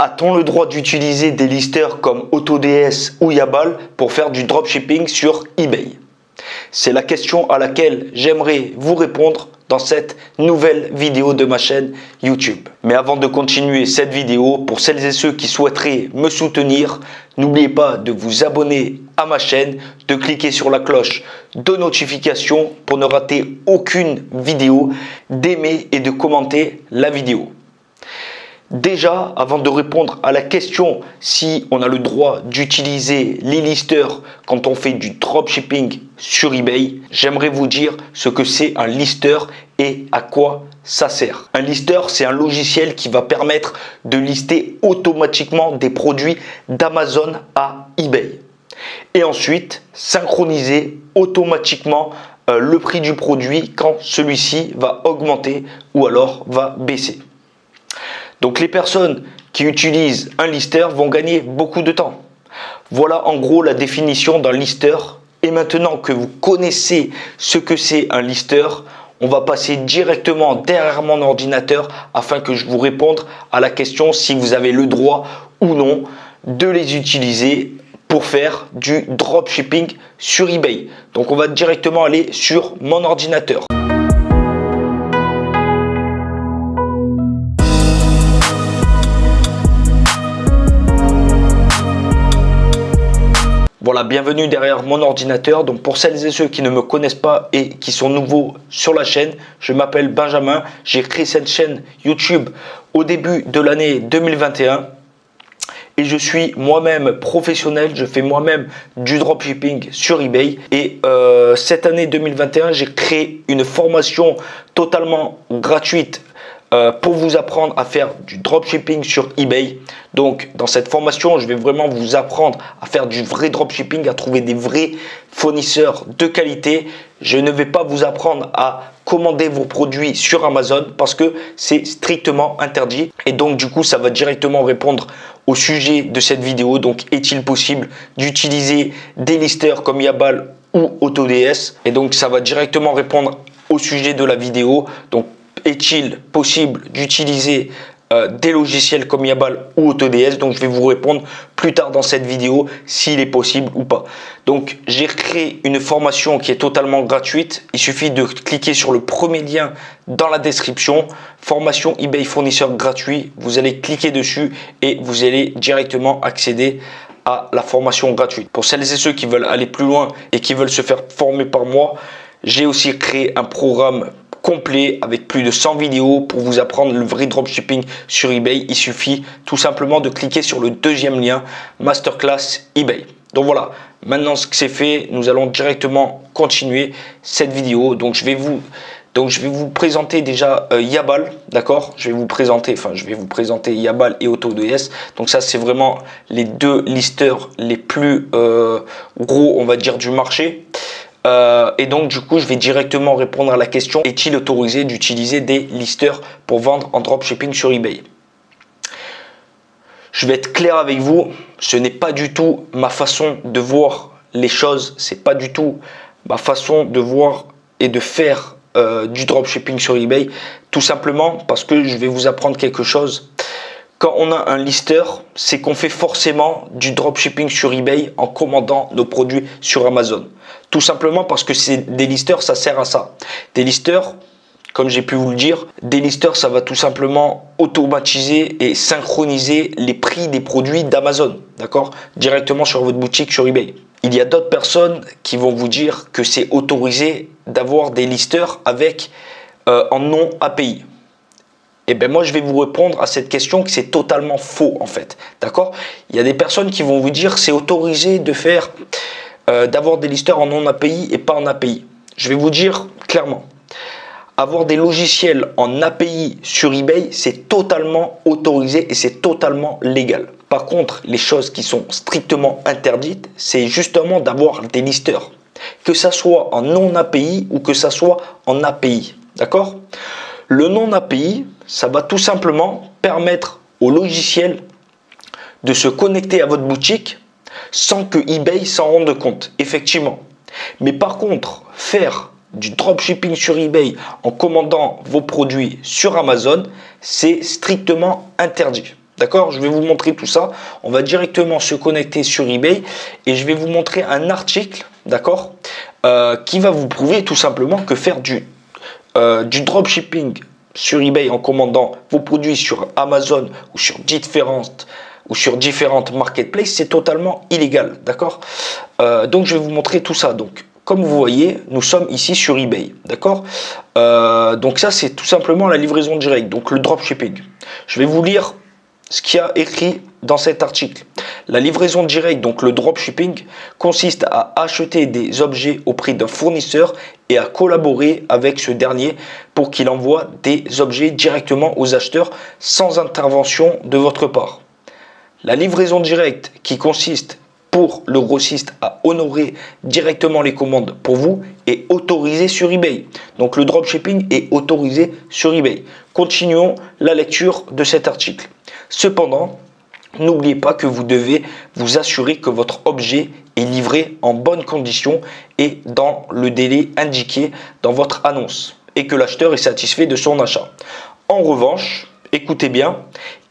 A-t-on le droit d'utiliser des listers comme AutoDS ou Yabal pour faire du dropshipping sur eBay? C'est la question à laquelle j'aimerais vous répondre dans cette nouvelle vidéo de ma chaîne YouTube. Mais avant de continuer cette vidéo, pour celles et ceux qui souhaiteraient me soutenir, n'oubliez pas de vous abonner à ma chaîne, de cliquer sur la cloche de notification pour ne rater aucune vidéo, d'aimer et de commenter la vidéo. Déjà, avant de répondre à la question si on a le droit d'utiliser les listers quand on fait du dropshipping sur eBay, j'aimerais vous dire ce que c'est un lister et à quoi ça sert. Un lister, c'est un logiciel qui va permettre de lister automatiquement des produits d'Amazon à eBay. Et ensuite, synchroniser automatiquement le prix du produit quand celui-ci va augmenter ou alors va baisser. Donc les personnes qui utilisent un lister vont gagner beaucoup de temps. Voilà en gros la définition d'un lister. Et maintenant que vous connaissez ce que c'est un lister, on va passer directement derrière mon ordinateur afin que je vous réponde à la question si vous avez le droit ou non de les utiliser pour faire du dropshipping sur eBay. Donc on va directement aller sur mon ordinateur. Voilà, bienvenue derrière mon ordinateur. Donc pour celles et ceux qui ne me connaissent pas et qui sont nouveaux sur la chaîne, je m'appelle Benjamin. J'ai créé cette chaîne YouTube au début de l'année 2021 et je suis moi-même professionnel. Je fais moi-même du dropshipping sur eBay et cette année 2021, j'ai créé une formation totalement gratuite pour vous apprendre à faire du dropshipping sur eBay. Donc dans cette formation, je vais vraiment vous apprendre à faire du vrai dropshipping, à trouver des vrais fournisseurs de qualité. Je ne vais pas vous apprendre à commander vos produits sur Amazon parce que c'est strictement interdit. Et donc du coup, ça va directement répondre au sujet de cette vidéo. Donc est-il possible d'utiliser des listers comme Yabal ou AutoDS? Et donc ça va directement répondre au sujet de la vidéo. Donc est-il possible d'utiliser des logiciels comme Yabal ou AutoDS? Donc je vais vous répondre plus tard dans cette vidéo s'il est possible ou pas. Donc j'ai créé une formation qui est totalement gratuite. Il suffit de cliquer sur le premier lien dans la description. Formation eBay fournisseur gratuit. Vous allez cliquer dessus et vous allez directement accéder à la formation gratuite. Pour celles et ceux qui veulent aller plus loin et qui veulent se faire former par moi, j'ai aussi créé un programme complet avec plus de 100 vidéos pour vous apprendre le vrai dropshipping sur eBay. Il suffit tout simplement de cliquer sur le deuxième lien, Masterclass eBay. Donc voilà, maintenant ce que c'est fait, nous allons directement continuer cette vidéo. Donc je vais vous présenter déjà Yabal, d'accord? Je vais vous présenter Yabal et AutoDS. Donc ça c'est vraiment les deux listers les plus gros, on va dire, du marché. Et donc du coup je vais directement répondre à la question: est-il autorisé d'utiliser des listers pour vendre en dropshipping sur eBay? Je vais être clair avec vous, ce n'est pas du tout ma façon de voir les choses, c'est pas du tout ma façon de voir et de faire du dropshipping sur eBay, tout simplement parce que je vais vous apprendre quelque chose. Quand on a un lister, c'est qu'on fait forcément du dropshipping sur eBay en commandant nos produits sur Amazon. Tout simplement parce que c'est des listers, ça sert à ça. Des listers, comme j'ai pu vous le dire, des listers, ça va tout simplement automatiser et synchroniser les prix des produits d'Amazon, d'accord? Directement sur votre boutique sur eBay. Il y a d'autres personnes qui vont vous dire que c'est autorisé d'avoir des listers avec en non API. Et bien moi je vais vous répondre à cette question que c'est totalement faux en fait, d'accord? Il y a des personnes qui vont vous dire c'est autorisé de faire d'avoir des listers en non API et pas en API. Je vais vous dire clairement, avoir des logiciels en API sur eBay, c'est totalement autorisé et c'est totalement légal. Par contre, les choses qui sont strictement interdites, c'est justement d'avoir des listers, que ça soit en non API ou que ça soit en API, d'accord? Le non API, ça va tout simplement permettre au logiciel de se connecter à votre boutique sans que eBay s'en rende compte, effectivement. Mais par contre, faire du dropshipping sur eBay en commandant vos produits sur Amazon, c'est strictement interdit. D'accord? Je vais vous montrer tout ça. On va directement se connecter sur eBay et je vais vous montrer un article, d'accord, qui va vous prouver tout simplement que faire du dropshipping sur eBay en commandant vos produits sur Amazon ou sur différentes marketplaces, c'est totalement illégal, d'accord? Donc je vais vous montrer tout ça. Donc comme vous voyez, nous sommes ici sur eBay, d'accord? Donc ça c'est tout simplement la livraison directe, donc le dropshipping. Je vais vous lire ce qu'il y a écrit dans cet article. La livraison directe, donc le dropshipping, consiste à acheter des objets au prix d'un fournisseur et à collaborer avec ce dernier pour qu'il envoie des objets directement aux acheteurs sans intervention de votre part. La livraison directe, qui consiste pour le grossiste à honorer directement les commandes pour vous, est autorisée sur eBay. Donc le dropshipping est autorisé sur eBay. Continuons la lecture de cet article. Cependant, n'oubliez pas que vous devez vous assurer que votre objet est livré en bonnes conditions et dans le délai indiqué dans votre annonce et que l'acheteur est satisfait de son achat. En revanche, écoutez bien,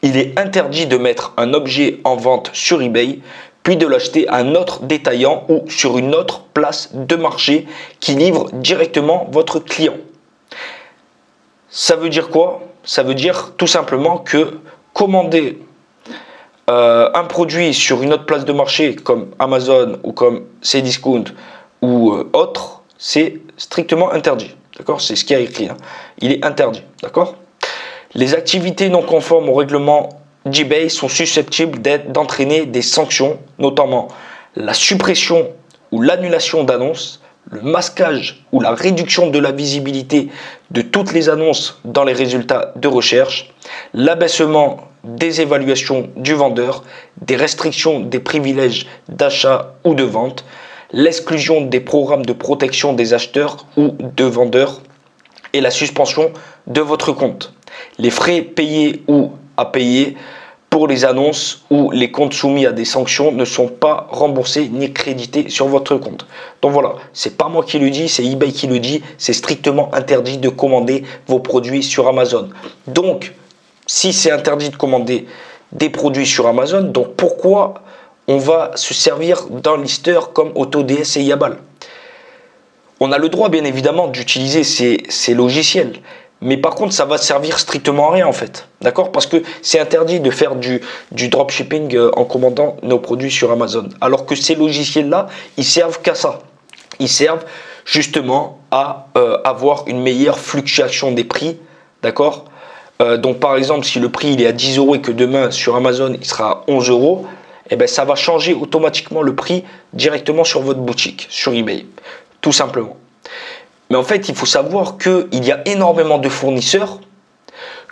il est interdit de mettre un objet en vente sur eBay puis de l'acheter à un autre détaillant ou sur une autre place de marché qui livre directement votre client. Ça veut dire quoi? Ça veut dire tout simplement que commander un produit sur une autre place de marché comme Amazon ou comme Cdiscount ou autre, c'est strictement interdit. D'accord? C'est ce qui a écrit. Hein. Il est interdit. D'accord? Les activités non conformes au règlement d'eBay sont susceptibles d'entraîner des sanctions, notamment la suppression ou l'annulation d'annonces, le masquage ou la réduction de la visibilité de toutes les annonces dans les résultats de recherche, l'abaissement des évaluations du vendeur, des restrictions des privilèges d'achat ou de vente, l'exclusion des programmes de protection des acheteurs ou de vendeurs et la suspension de votre compte. Les frais payés ou à payer pour les annonces ou les comptes soumis à des sanctions ne sont pas remboursés ni crédités sur votre compte. Donc voilà, c'est pas moi qui le dis, c'est eBay qui le dit, c'est strictement interdit de commander vos produits sur Amazon. Donc, si c'est interdit de commander des produits sur Amazon, donc pourquoi on va se servir d'un lister comme AutoDS et Yabal? On a le droit bien évidemment d'utiliser ces logiciels. Mais par contre, ça va servir strictement à rien en fait. D'accord? Parce que c'est interdit de faire du dropshipping en commandant nos produits sur Amazon. Alors que ces logiciels-là, ils servent qu'à ça. Ils servent justement à avoir une meilleure fluctuation des prix. D'accord? Donc par exemple, si le prix il est à 10 € et que demain sur Amazon il sera à 11 €, eh ben, ça va changer automatiquement le prix directement sur votre boutique, sur eBay. Tout simplement. Mais en fait, il faut savoir qu'il y a énormément de fournisseurs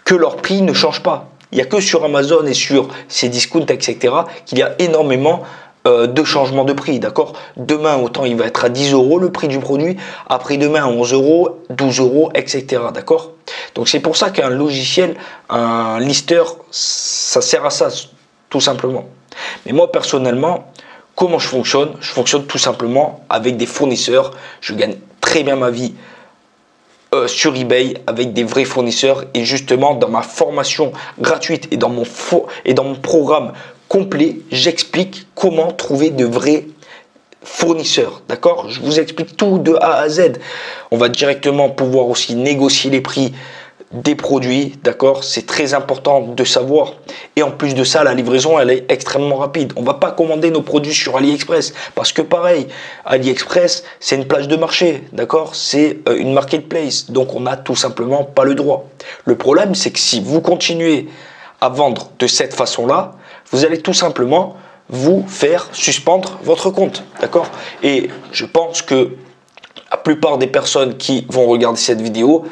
que leur prix ne change pas. Il n'y a que sur Amazon et sur Cdiscount, etc. qu'il y a énormément de changements de prix. D'accord? Demain, autant il va être à 10 € le prix du produit. Après demain, à 11 €, 12 €, etc. D'accord? Donc c'est pour ça qu'un logiciel, un lister, ça sert à ça, tout simplement. Mais moi, personnellement, comment je fonctionne? Je fonctionne tout simplement avec des fournisseurs. Je gagne très bien ma vie sur eBay avec des vrais fournisseurs et justement dans ma formation gratuite et dans mon programme complet, j'explique comment trouver de vrais fournisseurs. D'accord? Je vous explique tout de A à Z. On va directement pouvoir aussi négocier les prix des produits, d'accord? C'est très important de savoir. Et en plus de ça, la livraison, elle est extrêmement rapide. On va pas commander nos produits sur AliExpress parce que pareil, AliExpress, c'est une plage de marché, d'accord? C'est une marketplace, donc on n'a tout simplement pas le droit. Le problème, c'est que si vous continuez à vendre de cette façon-là, vous allez tout simplement vous faire suspendre votre compte, d'accord? Et je pense que la plupart des personnes qui vont regarder cette vidéo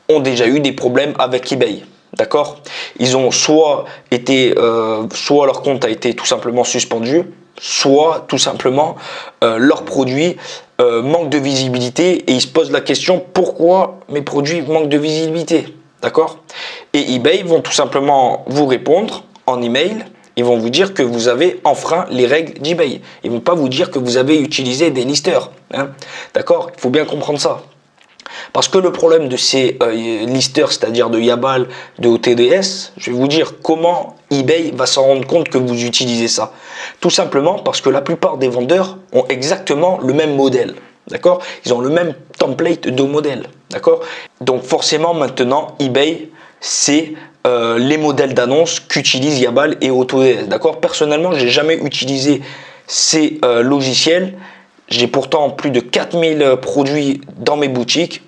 ont déjà eu des problèmes avec eBay, d'accord? Ils ont soit leur compte a été tout simplement suspendu, soit tout simplement leur produit manque de visibilité et ils se posent la question pourquoi mes produits manquent de visibilité, d'accord? Et eBay vont tout simplement vous répondre en email. Ils vont vous dire que vous avez enfreint les règles d'eBay. Ils ne vont pas vous dire que vous avez utilisé des listers, hein, d'accord? Il faut bien comprendre ça. Parce que le problème de ces listers, c'est-à-dire de Yabal, de OTDS, je vais vous dire comment eBay va s'en rendre compte que vous utilisez ça. Tout simplement parce que la plupart des vendeurs ont exactement le même modèle. D'accord? Ils ont le même template de modèle. D'accord? Donc forcément maintenant eBay, c'est les modèles d'annonce qu'utilisent Yabal et AutoDS. D'accord? Personnellement, j'ai jamais utilisé ces logiciels. J'ai pourtant plus de 4000 produits dans mes boutiques,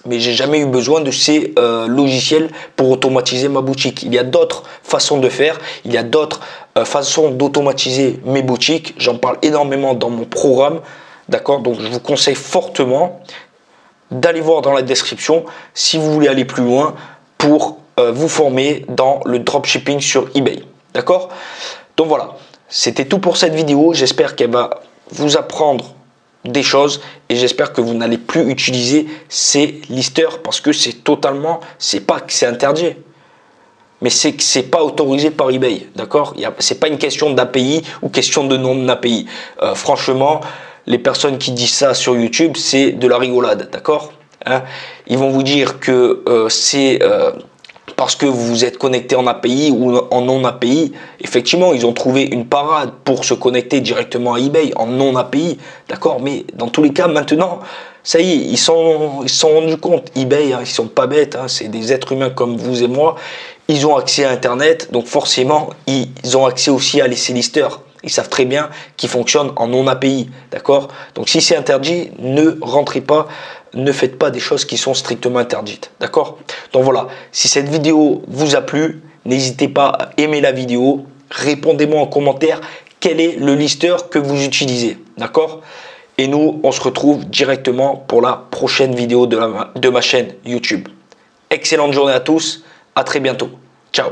mais j'ai jamais eu besoin de ces logiciels pour automatiser ma boutique. Il y a d'autres façons de faire, il y a d'autres façons d'automatiser mes boutiques. J'en parle énormément dans mon programme, d'accord? Donc je vous conseille fortement d'aller voir dans la description si vous voulez aller plus loin pour vous former dans le dropshipping sur eBay, d'accord? Donc voilà, c'était tout pour cette vidéo. J'espère qu'elle va vous apprendre des choses et j'espère que vous n'allez plus utiliser ces listers parce que c'est totalement, c'est pas que c'est interdit, mais c'est que c'est pas autorisé par eBay, d'accord? C'est pas une question d'API ou question de nom d'API. Franchement, les personnes qui disent ça sur YouTube, c'est de la rigolade, d'accord? Hein? Ils vont vous dire que c'est parce que vous êtes connecté en API ou en non API. Effectivement, ils ont trouvé une parade pour se connecter directement à eBay en non API, d'accord? Mais dans tous les cas, maintenant, ça y est, ils se sont rendus compte. eBay, hein, ils sont pas bêtes, hein, c'est des êtres humains comme vous et moi. Ils ont accès à Internet, donc forcément, ils ont accès aussi à ces listers. Ils savent très bien qu'ils fonctionnent en non API, d'accord? Donc si c'est interdit, ne rentrez pas, ne faites pas des choses qui sont strictement interdites, d'accord? Donc voilà, si cette vidéo vous a plu, n'hésitez pas à aimer la vidéo, répondez-moi en commentaire quel est le lister que vous utilisez, d'accord? Et nous, on se retrouve directement pour la prochaine vidéo de ma chaîne YouTube. Excellente journée à tous, à très bientôt. Ciao.